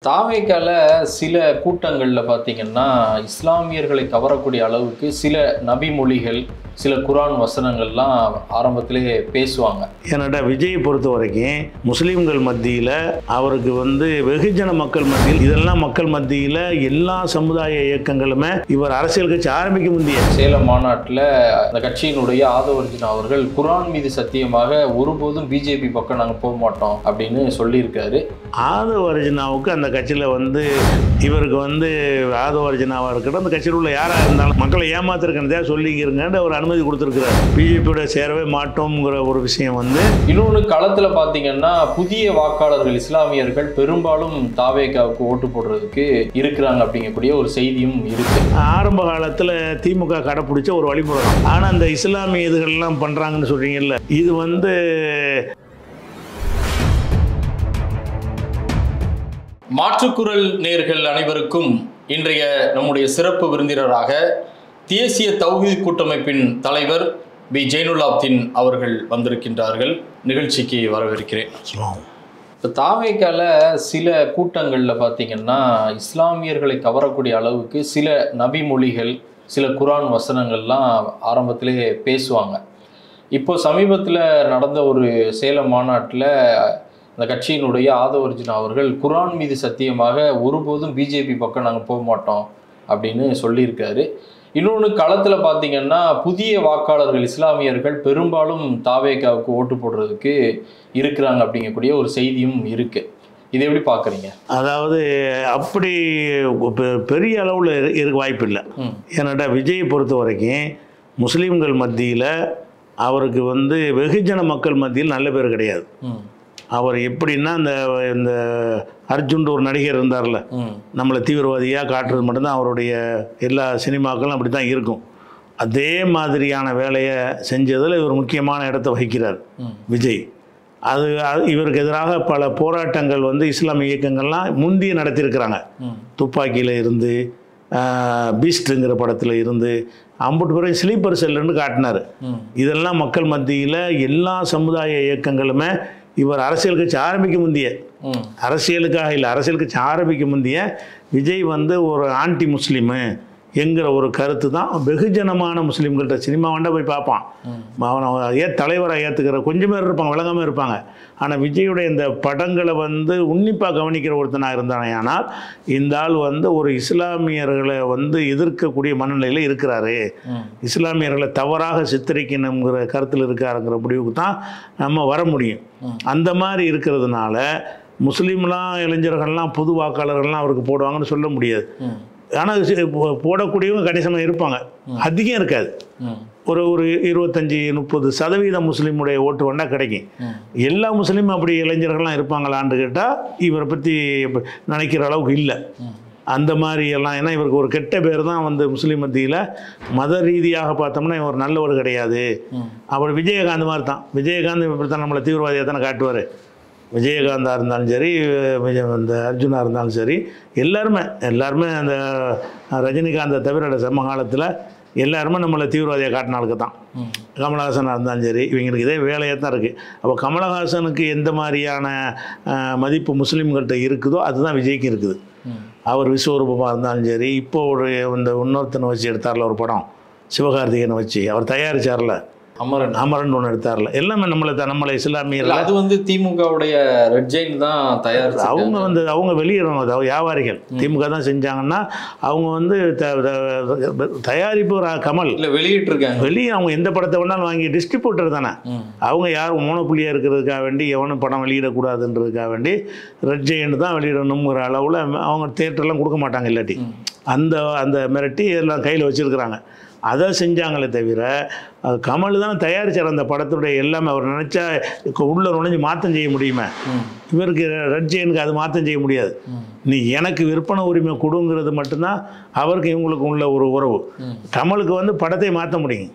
தாவேக்கால சில கூட்டங்கள்ல பார்த்தீங்கன்னா, இஸ்லாமியர்களை கவரக்கூடிய அளவுக்கு சில நபி மொழிகள், சில குர்ஆன் வசனங்கள்லாம் ஆரம்பத்திலே பேசுவாங்க. ஏன்னாடா விஜயை பொறுத்த வரைக்கும் முஸ்லீம்கள் மத்தியில் அவருக்கு வெகுஜன மக்கள் மத்தியில் இதெல்லாம் மக்கள் மத்தியில் எல்லா சமுதாய இயக்கங்களுமே இவர் அரசியல் கட்சி ஆரம்பிக்க முந்தைய சேலம் மாநாட்டில் அந்த கட்சியினுடைய ஆதவர்ஜுனா அவர்கள் குர்ஆன் மீது சத்தியமாக ஒருபோதும் பிஜேபி பக்கம் நாங்கள் போக மாட்டோம் அப்படின்னு சொல்லியிருக்காரு. ஆதவர்ஜுனாவுக்கு அந்த கட்சியில் இவருக்கு ஆதவர்ஜுனாவாக இருக்கட்டும் அந்த கட்சியில் உள்ள யாராக இருந்தாலும் மக்களை ஏமாத்திருக்கிறதா சொல்லிக்கிறங்கன்னு ஒரு அனுமதி கொடுத்துருக்கிறார். பிஜேபியோட சேரவே மாட்டோம்ங்கிற ஒரு விஷயம் இன்னொன்று களத்தில் பார்த்தீங்கன்னா புதிய வாக்காளர்கள் இஸ்லாமியர்கள் பெரும்பாலும் தாவேக்காவுக்கு ஓட்டு போடுறதுக்கு இருக்கிறாங்க அப்படிங்கக்கூடிய ஒரு செய்தியும் இருக்கு. ஆரம்ப காலத்தில் திமுக கடைப்பிடிச்ச ஒரு வழிமுறை. ஆனால் அந்த இஸ்லாமிய இதுகள்லாம் பண்ணுறாங்கன்னு சொல்றீங்கல்ல, இது மாற்றுக்குரல் நேயர்கள் அனைவருக்கும் இன்றைய நம்முடைய சிறப்பு விருந்தினராக தேசிய தௌஹீத் கூட்டமைப்பின் தலைவர் பி ஜெயினுலாப்தீன் அவர்கள் வந்திருக்கின்றார்கள். நிகழ்ச்சிக்கு வரவேற்கிறேன். இப்போ தாவேக்கால சில கூட்டங்களில் பார்த்தீங்கன்னா, இஸ்லாமியர்களை கவரக்கூடிய அளவுக்கு சில நபி மொழிகள், சில குர்ஆன் வசனங்கள்லாம் ஆரம்பத்திலே பேசுவாங்க. இப்போ சமீபத்தில் நடந்த ஒரு சேலம் மாநாட்டில் அந்த கட்சியினுடைய ஆதவர்ஜுனா அவர்கள் குர்ஆன் மீது சத்தியமாக ஒருபோதும் பிஜேபி பக்கம் நாங்கள் போக மாட்டோம் அப்படின்னு சொல்லியிருக்காரு. இன்னொன்று களத்தில் பார்த்தீங்கன்னா புதிய வாக்காளர்கள் இஸ்லாமியர்கள் பெரும்பாலும் தாவேக்காவுக்கு ஓட்டு போடுறதுக்கு இருக்கிறாங்க அப்படிங்கக்கூடிய ஒரு செய்தியும் இருக்கு. இதை எப்படி பார்க்குறீங்க? அதாவது அப்படி பெரிய அளவில் இருக்க வாய்ப்பு இல்லை. ஏன்னாடா விஜயை பொறுத்த வரைக்கும் முஸ்லீம்கள் மத்தியில் அவருக்கு வெகுஜன மக்கள் மத்தியில் நல்ல பேர் கிடையாது. அவர் எப்படின்னா இந்த அர்ஜுன் ஒரு நடிகர் இருந்தார்ல, நம்மளை தீவிரவாதியாக காட்டுறது மட்டும்தான் அவருடைய எல்லா சினிமாக்களும் அப்படி தான் இருக்கும். அதே மாதிரியான வேலையை செஞ்சதில் இவர் முக்கியமான இடத்தை வகிக்கிறார் விஜய். இவருக்கு எதிராக பல போராட்டங்கள் இஸ்லாமிய இயக்கங்கள்லாம் முந்தைய நடத்தியிருக்கிறாங்க. துப்பாக்கியில் இருந்து பீஸ்ட்டுங்கிற படத்தில் இருந்து அம்புட்டு பிறகு ஸ்லீப்பர் செல்லுன்னு காட்டினார். இதெல்லாம் மக்கள் மத்தியில் எல்லா சமுதாய இயக்கங்களுமே இவர் அரசியல் கட்சி ஆரம்பிக்க முந்தைய அரசியலுக்காக இல்லை, அரசியல் கட்சி ஆரம்பிக்க முந்தைய விஜய் ஒரு ஆன்டி முஸ்லீமு என்கிற ஒரு கருத்து தான் வெகுஜனமான முஸ்லீம்கள்ட்ட சினிமா வேண்டாம் போய் பார்ப்பான். அவனை தலைவராக ஏற்றுக்கிற கொஞ்சம் பேர் இருப்பாங்க, விளங்காமல் இருப்பாங்க. ஆனால் விஜயுடைய இந்த படங்களை உன்னிப்பாக கவனிக்கிற ஒருத்தனாக இருந்தானே. ஆனால் இந்த ஆள் ஒரு இஸ்லாமியர்களை எதிர்க்கக்கூடிய மனநிலையில் இருக்கிறாரு, இஸ்லாமியர்களை தவறாக சித்தரிக்கணுங்கிற கருத்தில் இருக்காருங்கிற முடிவுக்கு தான் நம்ம வர முடியும். அந்த மாதிரி இருக்கிறதுனால முஸ்லீம்லாம் இளைஞர்கள்லாம் புது வாக்காளர்கள்லாம் அவருக்கு போடுவாங்கன்னு சொல்ல முடியாது. ஆனால் போடக்கூடியவங்க கணிசமாக இருப்பாங்க, அதிகம் இருக்காது. ஒரு 25-30% முஸ்லீமுடைய ஓட்டு வேண்டாம் கிடைக்கும். எல்லா முஸ்லீமும் அப்படி இளைஞர்கள்லாம் இருப்பாங்களான்னு கேட்டால் இவரை பற்றி நினைக்கிற அளவுக்கு இல்லை. அந்த மாதிரி எல்லாம் ஏன்னா இவருக்கு ஒரு கெட்ட பேர் தான் முஸ்லீம் மத்தியில். மத ரீதியாக பார்த்தோம்னா இவர் நல்லவர் கிடையாது. அப்புறம் விஜயகாந்த் மாதிரி தான். விஜயகாந்த் இப்படி தான் நம்மளை தீவிரவாதியாக தானே காட்டுவார். விஜயகாந்தாக இருந்தாலும் சரி, இந்த அர்ஜுனா இருந்தாலும் சரி, எல்லாருமே அந்த ரஜினிகாந்தை தவிர சமகாலத்தில் எல்லாருமே நம்மளை தீவிரவாதியாக காட்டினாளுக்கு தான். கமலஹாசனாக இருந்தாலும் சரி, இவங்களுக்கு இதே வேலையாக தான் இருக்குது. அப்போ கமலஹாசனுக்கு எந்த மாதிரியான மதிப்பு முஸ்லீம்கள்கிட்ட இருக்குதோ அதுதான் விஜய்க்கு இருக்குது. அவர் விஸ்வரூபமாக இருந்தாலும் சரி, இப்போ இன்னொருத்தனை வச்சு எடுத்தார்ல ஒரு படம், சிவகார்த்திகேயனை வச்சு அவர் தயாரித்தார்ல அமரன் ஒன்று எடுத்தார்ல, எல்லாமே நம்மளை இஸ்லாமியர்கள். அது திமுகவுடைய ரெட் ஜெயின் தான் தயாரிச்சு. அவங்க வெளியிடணும், அதாவது வியாபாரிகள் திமுக தான் செஞ்சாங்கன்னா அவங்க தயாரிப்பு கமல் இல்லை வெளியிட்டிருக்காங்க. வெளியே அவங்க எந்த படத்தை வேணாலும் வாங்கி டிஸ்ட்ரிபியூட்டர் தானே. அவங்க யாரும் மோனோப்புலியாக இருக்கிறதுக்காக வேண்டி எவனும் படம் வெளியிடக்கூடாதுன்றதுக்காக வேண்டி ரெட் ஜெயின் தான் வெளியிடணுங்கிற அளவில் அவங்க தியேட்டர்லாம் கொடுக்க மாட்டாங்க. இல்லாட்டி அந்த மிரட்டி எல்லாம் கையில் வச்சுருக்குறாங்க. அதை செஞ்சாங்களே தவிர கமல் தான் தயாரித்தார் அந்த படத்துடைய எல்லாமே. அவர் நினச்சா உள்ள நுழைஞ்சு மாற்றம் செய்ய முடியுமே. இவருக்கு ரெட் ஜெயினுக்கு அது மாற்றம் செய்ய முடியாது. நீ எனக்கு விற்பனை உரிமை கொடுங்கிறது மட்டும்தான் அவருக்கு இவங்களுக்கு உள்ள ஒரு உறவு. கமலுக்கு படத்தை மாற்ற முடியும்,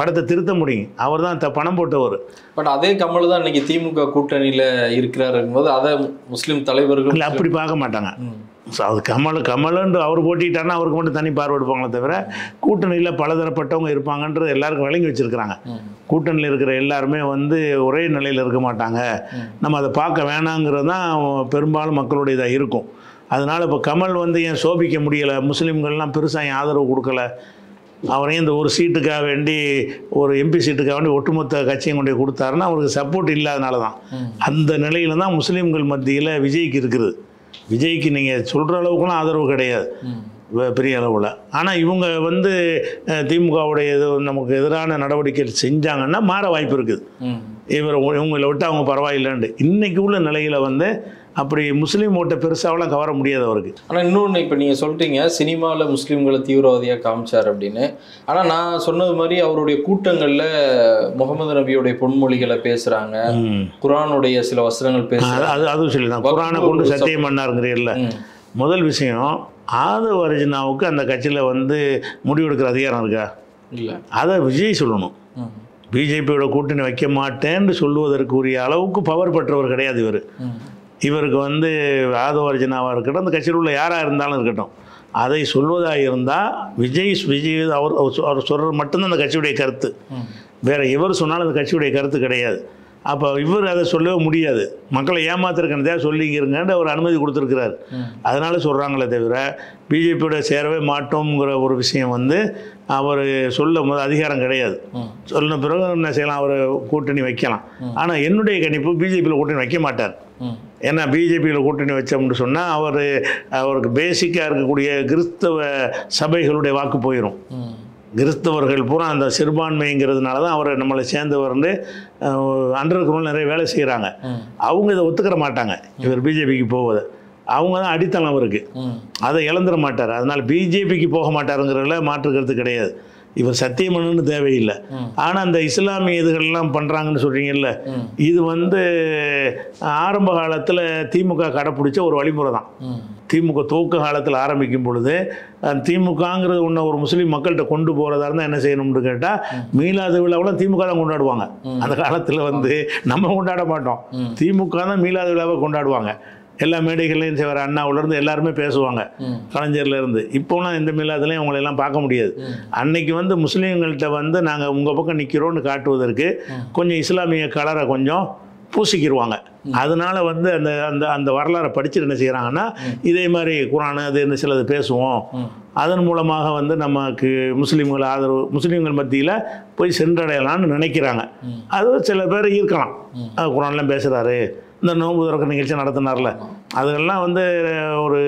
படத்தை திருத்த முடியும். அவர் தான் பணம் போட்டவர். பட் அதே கமல் தான் இன்னைக்கு திமுக கூட்டணியில் இருக்கிறாருங்கும் போது அதை முஸ்லீம் தலைவர்கள் அப்படி பார்க்க மாட்டாங்க. அது கமலுன்னு அவர் போட்டிட்டாருன்னா அவருக்கு மட்டும் தனி பார்வை எடுப்பாங்களே தவிர கூட்டணியில் பலதரப்பட்டவங்க இருப்பாங்கன்றது எல்லாருக்கும் விளங்கி வச்சுருக்கிறாங்க. கூட்டணியில் இருக்கிற எல்லாருமே ஒரே நிலையில் இருக்க மாட்டாங்க. நம்ம அதை பார்க்க வேணாங்கிறது தான் பெரும்பாலும் மக்களுடைய இதாக இருக்கும். அதனால் இப்போ கமல் வந்து ஏன் சோபிக்க முடியலை, முஸ்லீம்கள்லாம் பெருசாக ஏன் ஆதரவு கொடுக்கல, அவரையும் இந்த ஒரு சீட்டுக்காக வேண்டி, ஒரு எம்பி சீட்டுக்காக வேண்டி ஒட்டுமொத்த கட்சியும் கொண்டு கொடுத்தாருன்னா அவருக்கு சப்போர்ட் இல்லாதனால தான். அந்த நிலையில் தான் முஸ்லீம்கள் மத்தியில் விஜய்க்கு இருக்குது. விஜய்க்கு நீங்கள் சொல்கிற அளவுக்குலாம் ஆதரவு கிடையாது பெரிய அளவில். ஆனால் இவங்க வந்து திமுகவுடைய இது நமக்கு எதிரான நடவடிக்கை செஞ்சாங்கன்னா மாற வாய்ப்பு இருக்குது. இவங்களை விட்டு அவங்க பரவாயில்லைன்ட்டு இன்றைக்கி உள்ள நிலையில் வந்து அப்படி முஸ்லீம் ஓட்டை பெருசாவெல்லாம் கவர முடியாது அவருக்கு. ஆனால் இன்னொன்று, இப்போ நீங்கள் சொல்கிறீங்க சினிமாவில் முஸ்லீம்களை தீவிரவாதியாக காமிச்சார் அப்படின்னு. ஆனால் நான் சொன்னது மாதிரி அவருடைய கூட்டங்களில் முகமது நபியுடைய பொன்மொழிகளை பேசுகிறாங்க, குரானுடைய சில வசனங்கள் பேசுகிறாங்க. அதுவும் சொல்லி தான் குரானை கொண்டு சத்தியம் பண்ணாருங்கிறீல்ல. முதல் விஷயம், ஆதவ் அர்ஜுனாவுக்கு அந்த கட்சியில் வந்து முடிவெடுக்கிற அதிகாரம் இருக்கா? இல்லை. அதை விஜய் சொல்லணும். பிஜேபியோட கூட்டணி வைக்க மாட்டேன்னு சொல்லுவதற்குரிய அளவுக்கு பவர் பெற்றவர் கிடையாது இவர். இவருக்கு வந்து ஆதவ் அர்ஜுனாவாக இருக்கட்டும், அந்த கட்சியில் உள்ள யாராக இருந்தாலும் இருக்கட்டும், அதை சொல்வதாக இருந்தால் விஜய் அவர் சொல்கிற மட்டும்தான் அந்த கட்சியுடைய கருத்து. வேறு எவர் சொன்னாலும் அந்த கட்சியுடைய கருத்து கிடையாது. அப்போ இவர் அதை சொல்லவே முடியாது. மக்களை ஏமாத்திருக்கனதே சொல்லிக்கிறங்கன்னு அவர் அனுமதி கொடுத்துருக்கிறார். அதனால சொல்கிறாங்களே தவிர பிஜேபியோட சேரவே மாட்டோங்கிற ஒரு விஷயம் வந்து அவர் சொல்ல அதிகாரம் கிடையாது. சொன்ன பிறகு என்ன செய்யலாம், அவர் கூட்டணி வைக்கலாம். ஆனால் என்னுடைய கணிப்பு பிஜேபியில் கூட்டணி வைக்க மாட்டார். ஏன்னா பிஜேபியில் கூட்டணி வச்சோம்னு சொன்னால் அவருக்கு பேசிக்காக இருக்கக்கூடிய கிறிஸ்தவ சபைகளுடைய வாக்கு போயிடும். கிறிஸ்தவர்கள் பூரா அந்த சிறுபான்மைங்கிறதுனால தான் அவரை நம்மளை சேர்ந்தவர்னு அண்டர் கிரவுண்டில் நிறைய வேலை செய்கிறாங்க. அவங்க இதை ஒத்துக்கிற மாட்டாங்க, இவர் பிஜேபிக்கு போவதை. அவங்க தான் அடித்தளம் அவருக்கு, அதை இழந்துட மாட்டார். அதனால் பிஜேபிக்கு போக மாட்டாருங்கிறதுல மாற்று கருத்து கிடையாது. இவர் சத்தியம் பண்ணணும்னு தேவையில்லை. ஆனால் அந்த இஸ்லாமிய இதுகள்லாம் பண்ணுறாங்கன்னு சொல்கிறீங்கல்ல, இது வந்து ஆரம்ப காலத்தில் திமுக கடைப்பிடிச்ச ஒரு வழிமுறை தான். திமுக துவக்க காலத்தில் ஆரம்பிக்கும் பொழுது திமுகங்கிறது ஒன்று ஒரு முஸ்லீம் மக்கள்கிட்ட கொண்டு போகிறதா இருந்தால் என்ன செய்யணும்னு கேட்டால், மீலாது விழாவெல்லாம் திமுக தான் கொண்டாடுவாங்க. அந்த காலத்தில் வந்து நம்ம கொண்டாட மாட்டோம், திமுக தான் மீலாது விழாவை கொண்டாடுவாங்க. எல்லா மேடைகள்லையும் செய்வார், அண்ணாவிலேருந்து எல்லாருமே பேசுவாங்க, கலைஞர்லேருந்து. இப்போலாம் எந்த மீலாதுலையும் அவங்களெல்லாம் பார்க்க முடியாது. அன்னைக்கு வந்து முஸ்லீம்கள்கிட்ட வந்து நாங்கள் உங்கள் பக்கம் நிற்கிறோன்னு காட்டுவதற்கு கொஞ்சம் இஸ்லாமிய கலரை கொஞ்சம் பூசிக்கிடுவாங்க. அதனால் வந்து அந்த அந்த அந்த வரலாறை படிச்சுட்டு என்ன செய்கிறாங்கன்னா, இதே மாதிரி குரான் அது என்ன சிலது பேசுவோம், அதன் மூலமாக வந்து நமக்கு முஸ்லீம்கள் ஆதரவு முஸ்லீம்கள் மத்தியில் போய் சென்றடையலான்னு நினைக்கிறாங்க. அது சில பேர் இருக்கலாம், குரான்லாம் பேசுகிறாரு, இந்த நோன்பு திறக்கிற நிகழ்ச்சி நடத்தினார்ல, அதெல்லாம் வந்து ஒரு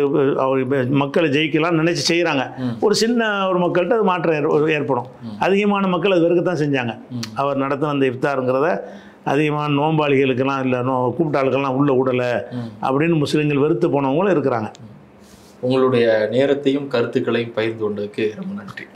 மக்களை ஜெயிக்கலாம்னு நினச்சி செய்கிறாங்க. ஒரு சின்ன ஒரு மக்கள்கிட்ட அது மாற்றம் ஏற்படும். அதிகமான மக்கள் அது வெறுக்கத்தான் செஞ்சாங்க. அவர் நடத்தின அந்த இஃப்தாருங்கிறத அதிகமான நோம்பாளிகளுக்கெல்லாம் இல்லை, கூப்பிட்டாளுக்கெல்லாம் உள்ள விடலை அப்படின்னு முஸ்லீம்கள் வெறுத்து போனவங்களும் இருக்கிறாங்க. உங்களுடைய நேரத்தையும் கருத்துக்களையும் பகிர்ந்து கொண்டதுக்கு ரொம்ப நன்றி.